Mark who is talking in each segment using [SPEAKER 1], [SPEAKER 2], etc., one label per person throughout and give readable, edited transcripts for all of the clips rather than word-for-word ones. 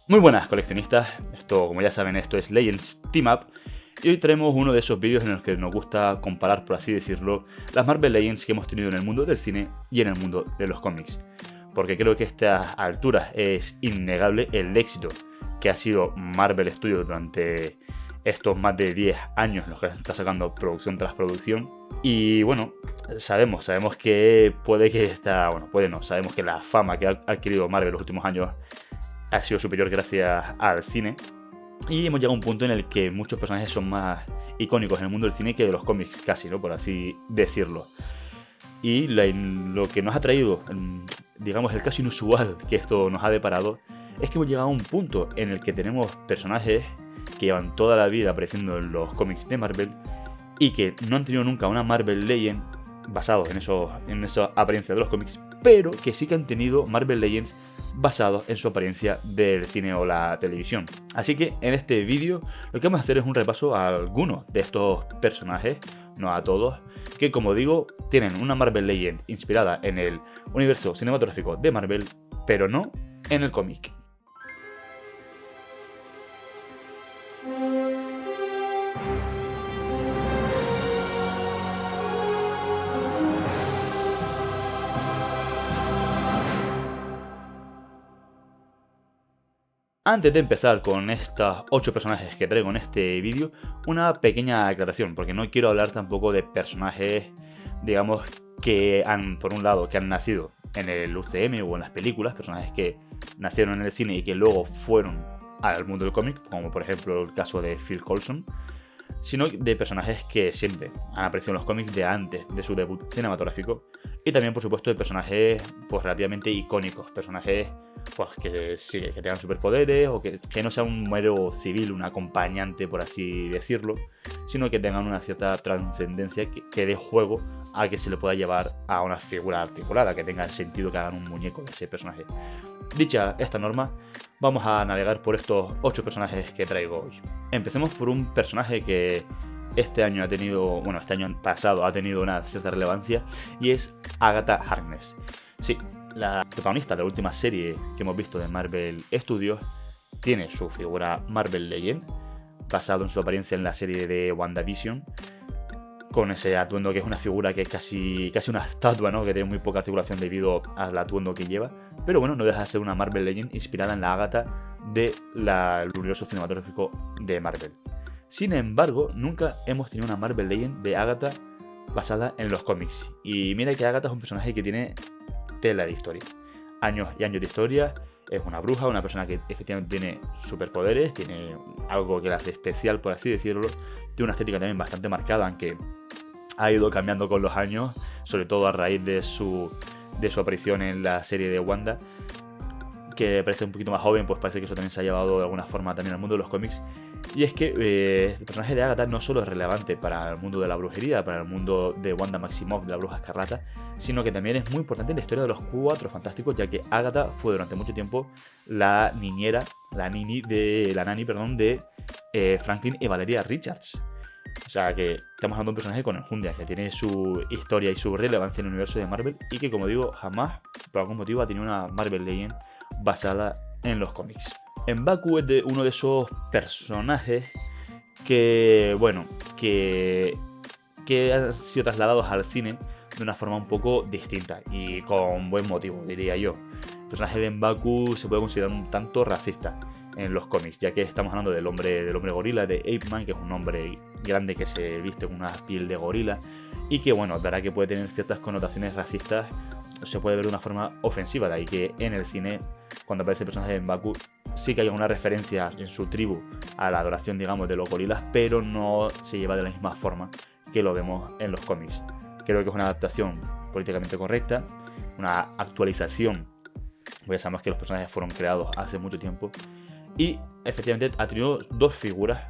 [SPEAKER 1] Muy buenas coleccionistas, como ya saben, esto es Legends Team Up y hoy traemos uno de esos vídeos en los que nos gusta comparar, por así decirlo, las Marvel Legends que hemos tenido en el mundo del cine y en el mundo de los cómics. Porque creo que a estas alturas es innegable el éxito que ha sido Marvel Studios durante estos más de 10 años, los que está sacando producción tras producción. Y bueno, sabemos que puede que sabemos que la fama que ha adquirido Marvel en los últimos años ha sido superior gracias al cine. Y hemos llegado a un punto en el que muchos personajes son más icónicos en el mundo del cine que de los cómics, casi, ¿no? Por así decirlo. Y lo que nos ha traído, digamos, el caso inusual que esto nos ha deparado, es que hemos llegado a un punto en el que tenemos personajes que llevan toda la vida apareciendo en los cómics de Marvel y que no han tenido nunca una Marvel Legend basados en esa apariencia de los cómics, pero que sí que han tenido Marvel Legends basados en su apariencia del cine o la televisión. Así que en este vídeo lo que vamos a hacer es un repaso a algunos de estos personajes, no a todos, que como digo tienen una Marvel Legend inspirada en el universo cinematográfico de Marvel, pero no en el cómic. Antes de empezar con estos 8 personajes que traigo en este vídeo, una pequeña aclaración, porque no quiero hablar tampoco de personajes, digamos, que han nacido en el UCM o en las películas, personajes que nacieron en el cine y que luego fueron al mundo del cómic, como por ejemplo el caso de Phil Coulson, sino de personajes que siempre han aparecido en los cómics de antes de su debut cinematográfico, y también por supuesto de personajes pues relativamente icónicos, personajes pues que sí, que tengan superpoderes o que no sea un mero civil, un acompañante por así decirlo, sino que tengan una cierta trascendencia que dé juego a que se le pueda llevar a una figura articulada, que tenga el sentido que hagan un muñeco de ese personaje. Dicha esta norma, vamos a navegar por estos 8 personajes que traigo hoy. Empecemos por un personaje que este año pasado ha tenido una cierta relevancia, y es Agatha Harkness. Sí, la protagonista de la última serie que hemos visto de Marvel Studios tiene su figura Marvel Legend, basado en su apariencia en la serie de WandaVision, con ese atuendo que es una figura que es casi una estatua, ¿no? Que tiene muy poca articulación debido al atuendo que lleva, pero bueno, no deja de ser una Marvel Legend inspirada en la Agatha del universo cinematográfico de Marvel. Sin embargo, nunca hemos tenido una Marvel Legend de Agatha basada en los cómics. Y mira que Agatha es un personaje que tiene tela de historia, años y años de historia. Es una bruja, una persona que efectivamente tiene superpoderes, tiene algo que la hace especial, por así decirlo. Tiene una estética también bastante marcada, aunque ha ido cambiando con los años, sobre todo a raíz de su aparición en la serie de Wanda, que parece un poquito más joven, pues parece que eso también se ha llevado de alguna forma también al mundo de los cómics. Y es que el personaje de Agatha no solo es relevante para el mundo de la brujería, para el mundo de Wanda Maximoff, de la Bruja Escarlata, sino que también es muy importante en la historia de los Cuatro Fantásticos, ya que Agatha fue durante mucho tiempo la nani de Franklin y Valeria Richards. O sea que estamos hablando de un personaje con enjundia, que tiene su historia y su relevancia en el universo de Marvel, y que, como digo, jamás, por algún motivo, ha tenido una Marvel Legend basada en los cómics. M'Baku es uno de esos personajes que han sido trasladados al cine de una forma un poco distinta y con buen motivo, diría yo. El personaje de M'Baku se puede considerar un tanto racista en los cómics, ya que estamos hablando del hombre gorila, de Ape Man, que es un hombre grande que se viste con una piel de gorila y que, bueno, dará que puede tener ciertas connotaciones racistas, se puede ver de una forma ofensiva, de ahí que en el cine, cuando aparece el personaje de M'Baku, sí que hay una referencia en su tribu a la adoración, digamos, de los gorilas, pero no se lleva de la misma forma que lo vemos en los cómics. Creo que es una adaptación políticamente correcta, una actualización, porque sabemos que los personajes fueron creados hace mucho tiempo, y efectivamente ha tenido dos figuras,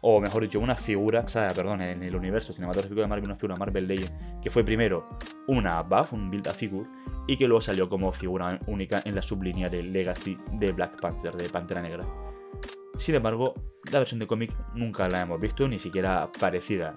[SPEAKER 1] o mejor dicho, una figura, en el universo cinematográfico de Marvel, una figura Marvel Legend, que fue primero una buff, un build-a-figure, y que luego salió como figura única en la sublínea de Legacy de Black Panther, de Pantera Negra. Sin embargo, la versión de cómic nunca la hemos visto, ni siquiera parecida.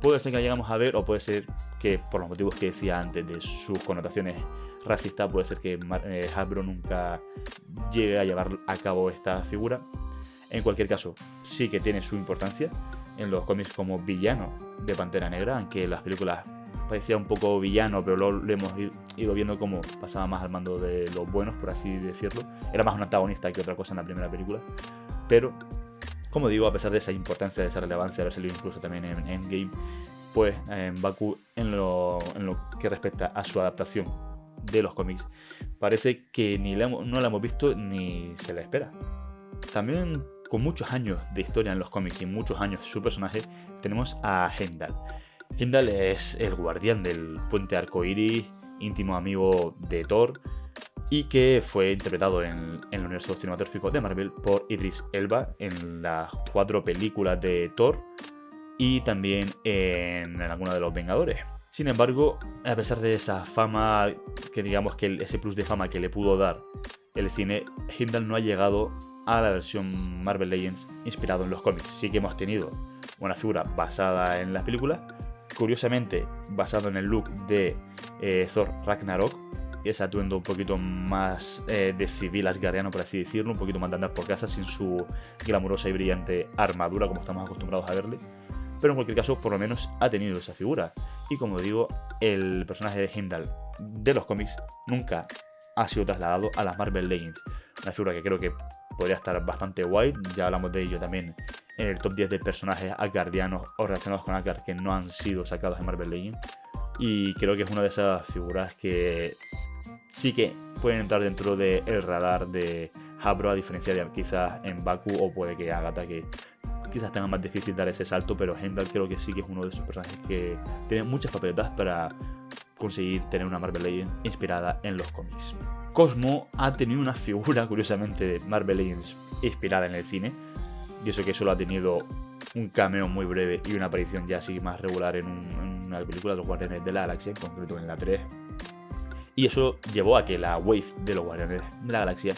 [SPEAKER 1] Puede ser que la llegamos a ver, o puede ser que, por los motivos que decía antes, de sus connotaciones racista, puede ser que Hasbro nunca llegue a llevar a cabo esta figura. En cualquier caso, sí que tiene su importancia en los cómics como villano de Pantera Negra, aunque en las películas parecía un poco villano, pero luego lo hemos ido viendo como pasaba más al mando de los buenos, por así decirlo. Era más un antagonista que otra cosa en la primera película. Pero, como digo, a pesar de esa importancia, de esa relevancia, haber salido incluso también en Endgame, pues M'Baku, en lo que respecta a su adaptación de los cómics, parece que no la hemos visto ni se la espera. También, con muchos años de historia en los cómics y muchos años su personaje, tenemos a Heimdall. Heimdall es el guardián del puente arcoíris, íntimo amigo de Thor, y que fue interpretado en el universo cinematográfico de Marvel por Idris Elba en las 4 películas de Thor y también en alguna de los Vengadores. Sin embargo, a pesar de esa fama, que digamos que ese plus de fama que le pudo dar el cine, Heimdall no ha llegado a la versión Marvel Legends inspirado en los cómics. Sí que hemos tenido una figura basada en las películas, curiosamente basado en el look de Thor Ragnarok, ese atuendo un poquito más de civil asgardiano, por así decirlo, un poquito más de andar por casa sin su glamurosa y brillante armadura como estamos acostumbrados a verle. Pero en cualquier caso, por lo menos ha tenido esa figura. Y como digo, el personaje de Heimdall de los cómics nunca ha sido trasladado a las Marvel Legends. Una figura que creo que podría estar bastante guay. Ya hablamos de ello también en el top 10 de personajes asgardianos o relacionados con Asgard que no han sido sacados en Marvel Legends. Y creo que es una de esas figuras que sí que pueden entrar dentro del radar de Hasbro, a diferencia de quizás M'Baku o puede que Agatha, que quizás tenga más difícil dar ese salto, pero Heimdall creo que sí que es uno de esos personajes que tiene muchas papeletas para conseguir tener una Marvel Legends inspirada en los cómics. Cosmo ha tenido una figura, curiosamente, de Marvel Legends inspirada en el cine, y eso que solo ha tenido un cameo muy breve y una aparición ya así más regular en una película de los Guardianes de la Galaxia, en concreto en la 3. Y eso llevó a que la wave de los Guardianes de la Galaxia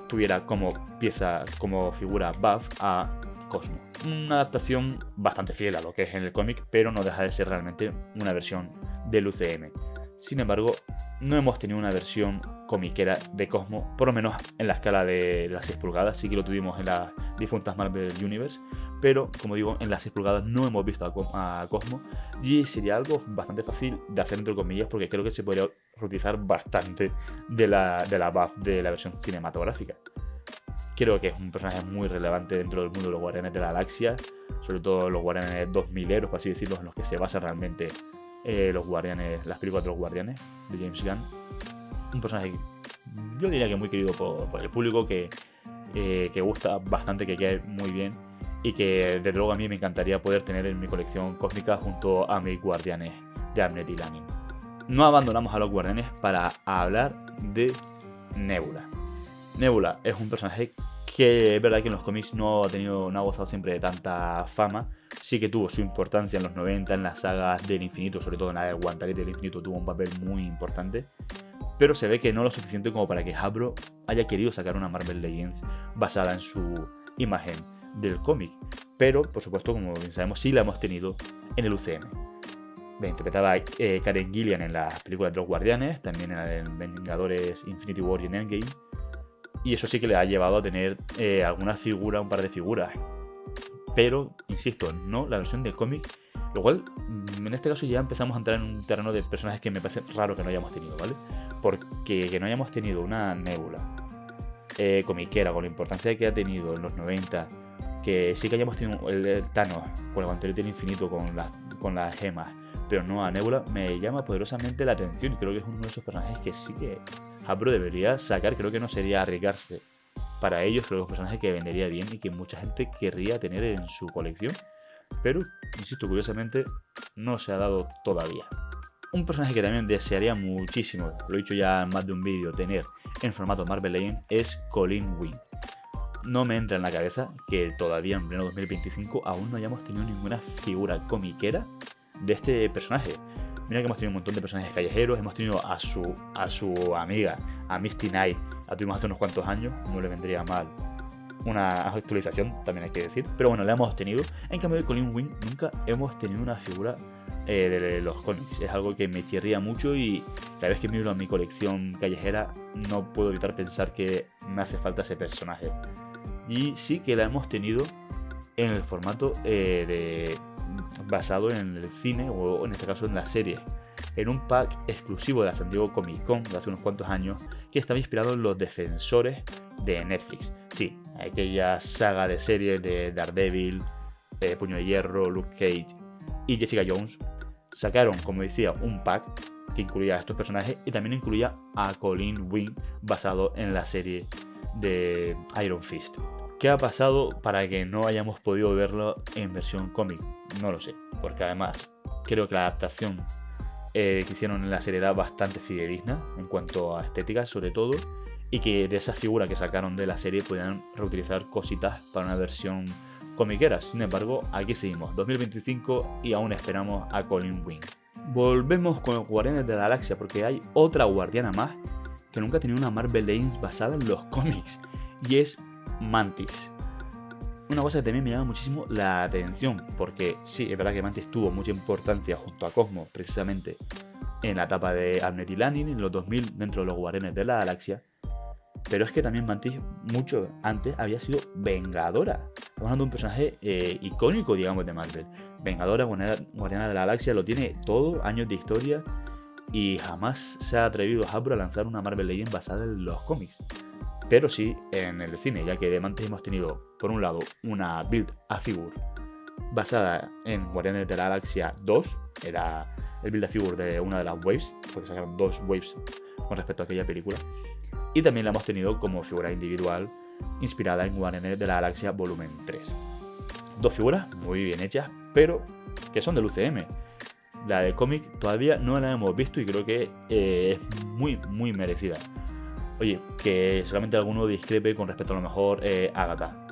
[SPEAKER 1] tuviera como pieza, como figura buff a Cosmo. Una adaptación bastante fiel a lo que es en el cómic, pero no deja de ser realmente una versión del UCM. Sin embargo, no hemos tenido una versión comiquera de Cosmo, por lo menos en la escala de las 6 pulgadas. Sí que lo tuvimos en las difuntas Marvel Universe, pero como digo, en las 6 pulgadas no hemos visto a Cosmo, y sería algo bastante fácil de hacer entre comillas, porque creo que se podría reutilizar bastante de la buff de la versión cinematográfica. Creo que es un personaje muy relevante dentro del mundo de los Guardianes de la Galaxia, sobre todo los Guardianes 2000, por así decirlo, en los que se basa realmente los Guardianes, las películas de los Guardianes de James Gunn. Un personaje, yo diría que muy querido por el público, que gusta bastante, que queda muy bien y que desde luego a mí me encantaría poder tener en mi colección cósmica junto a mis Guardianes de Abnett y Lanning. No abandonamos a los Guardianes para hablar de Nebula. Nebula es un personaje que es verdad que en los cómics no ha gozado siempre de tanta fama. Sí que tuvo su importancia en los 90, en las sagas del infinito, sobre todo en la de Guantelete del infinito tuvo un papel muy importante. Pero se ve que no lo suficiente como para que Hasbro haya querido sacar una Marvel Legends basada en su imagen del cómic. Pero, por supuesto, como bien sabemos, sí la hemos tenido en el UCM. La interpretaba Karen Gillian en las películas de los Guardianes, también en Vengadores Infinity War y en Endgame. Y eso sí que le ha llevado a tener alguna figura, un par de figuras. Pero, insisto, no la versión del cómic. Lo cual, en este caso ya empezamos a entrar en un terreno de personajes que me parece raro que no hayamos tenido, ¿vale? Porque que no hayamos tenido una Nebula comiquera con la importancia que ha tenido en los 90, que sí que hayamos tenido el Thanos con el Guantelete del infinito, con las gemas, pero no a Nebula, me llama poderosamente la atención y creo que es uno de esos personajes que sí que Hasbro debería sacar. Creo que no sería arriesgarse para ellos, creo que es un personaje que vendería bien y que mucha gente querría tener en su colección, pero, insisto, curiosamente no se ha dado todavía. Un personaje que también desearía muchísimo, lo he dicho ya en más de un vídeo, tener en formato Marvel Legends es Colleen Wing. No me entra en la cabeza que todavía en pleno 2025 aún no hayamos tenido ninguna figura comiquera de este personaje. Mira que hemos tenido un montón de personajes callejeros, hemos tenido a su amiga, a Misty Knight, la tuvimos hace unos cuantos años, no le vendría mal una actualización, también hay que decir. Pero bueno, la hemos tenido. En cambio de Colin Wing nunca hemos tenido una figura de los cómics. Es algo que me chirría mucho y cada vez que miro a mi colección callejera no puedo evitar pensar que me hace falta ese personaje. Y sí que la hemos tenido en el formato basado en el cine, o en este caso en la serie, en un pack exclusivo de la San Diego Comic Con de hace unos cuantos años, que estaba inspirado en los Defensores de Netflix. Sí, aquella saga de series de Daredevil, Puño de Hierro, Luke Cage y Jessica Jones. Sacaron, como decía, un pack que incluía a estos personajes y también incluía a Colin Wing basado en la serie de Iron Fist. ¿Qué ha pasado para que no hayamos podido verlo en versión cómic? No lo sé, porque además creo que la adaptación que hicieron en la serie era bastante fidedigna en cuanto a estética sobre todo, y que de esa figura que sacaron de la serie podían reutilizar cositas para una versión comiquera. Sin embargo, aquí seguimos, 2025, y aún esperamos a Colin Wing. Volvemos con los Guardianes de la Galaxia, porque hay otra guardiana más que nunca ha tenido una Marvel Legends basada en los cómics, y es Mantis. Una cosa que también me llama muchísimo la atención, porque sí, es verdad que Mantis tuvo mucha importancia junto a Cosmo, precisamente en la etapa de Abnett y Lanning en los 2000 dentro de los Guardianes de la Galaxia, pero es que también Mantis mucho antes había sido Vengadora. Estamos hablando de un personaje icónico, digamos, de Marvel. Vengadora, Guardiana de la Galaxia, lo tiene todo, años de historia, y jamás se ha atrevido Hasbro a lanzar una Marvel Legends basada en los cómics. Pero sí en el cine, ya que de Mantis hemos tenido, por un lado, una build a figure basada en Guardianes de la Galaxia 2, era el build a figure de una de las waves, porque sacaron 2 waves con respecto a aquella película. Y también la hemos tenido como figura individual inspirada en Guardianes de la Galaxia Volumen 3. 2 figuras muy bien hechas, pero que son del UCM. La del cómic todavía no la hemos visto y creo que es muy merecida. Oye, que solamente alguno discrepe con respecto a lo mejor Agatha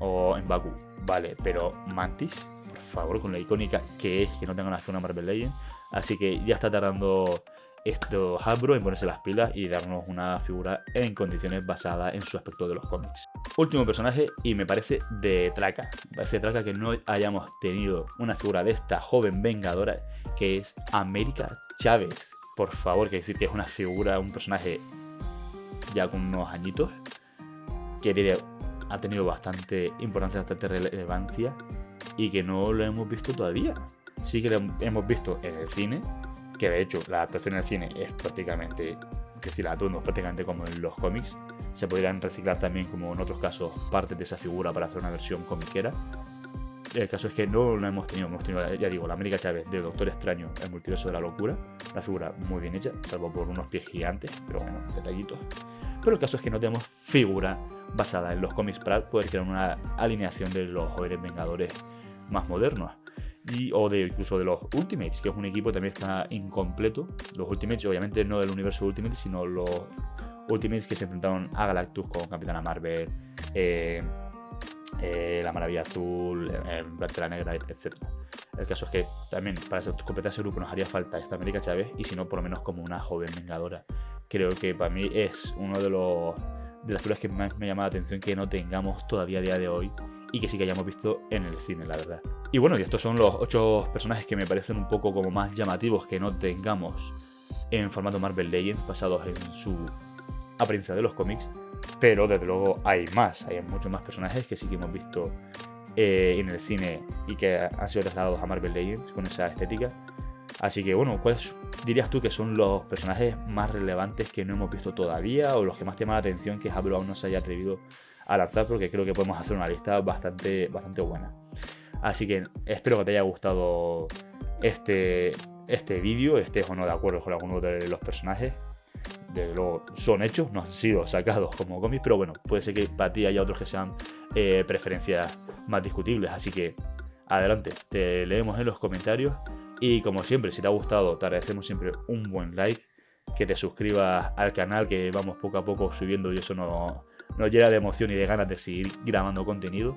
[SPEAKER 1] o M'Baku, vale, pero Mantis, por favor, con la icónica que es que no tengan una Marvel Legends. Así que ya está tardando esto Hasbro en ponerse las pilas y darnos una figura en condiciones basada en su aspecto de los cómics. Último personaje, y me parece de traca. Me parece de traca que no hayamos tenido una figura de esta joven vengadora, que es América Chávez. Por favor, que decir que es una figura, un personaje ya con unos añitos, que ha tenido bastante importancia, bastante relevancia, y que no lo hemos visto todavía. Sí que lo hemos visto en el cine, que de hecho la adaptación en el cine es prácticamente, que si la atuendo, prácticamente como en los cómics. Se podrían reciclar también, como en otros casos, partes de esa figura para hacer una versión comiquera. El caso es que no lo hemos tenido, ya digo, la América Chávez de Doctor Extraño, el multiverso de la locura, una figura muy bien hecha, salvo por unos pies gigantes, pero bueno, detallitos. Pero el caso es que no tenemos figura basada en los cómics para poder crear una alineación de los jóvenes Vengadores más modernos. O incluso de los Ultimates, que es un equipo que también está incompleto. Los Ultimates, obviamente no del universo Ultimate, sino los Ultimates que se enfrentaron a Galactus con Capitana Marvel, la Maravilla Azul, Pantera Negra, etc. El caso es que también para completar ese grupo nos haría falta esta América Chávez, y si no, por lo menos como una joven vengadora. Creo que para mí es uno de las figuras que más me llama la atención que no tengamos todavía a día de hoy, y que sí que hayamos visto en el cine, la verdad. Y bueno, y estos son los 8 personajes que me parecen un poco como más llamativos que no tengamos en formato Marvel Legends, basados en su apariencia de los cómics. Pero desde luego hay más, hay muchos más personajes que sí que hemos visto en el cine y que han sido trasladados a Marvel Legends con esa estética. Así que bueno, ¿cuáles dirías tú que son los personajes más relevantes que no hemos visto todavía, o los que más te llaman la atención que Hasbro aún no se haya atrevido a lanzar? Porque creo que podemos hacer una lista bastante buena. Así que espero que te haya gustado este vídeo, estés o no de acuerdo con alguno de los personajes. Desde luego son hechos, no han sido sacados como cómics, pero bueno, puede ser que para ti haya otros que sean preferencias más discutibles. Así que adelante, te leemos en los comentarios. Y como siempre, si te ha gustado, te agradecemos siempre un buen like, que te suscribas al canal, que vamos poco a poco subiendo y eso nos llena de emoción y de ganas de seguir grabando contenido.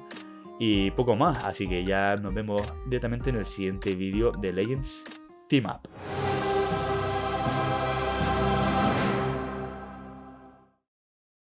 [SPEAKER 1] Y poco más, así que ya nos vemos directamente en el siguiente vídeo de Legends Team Up.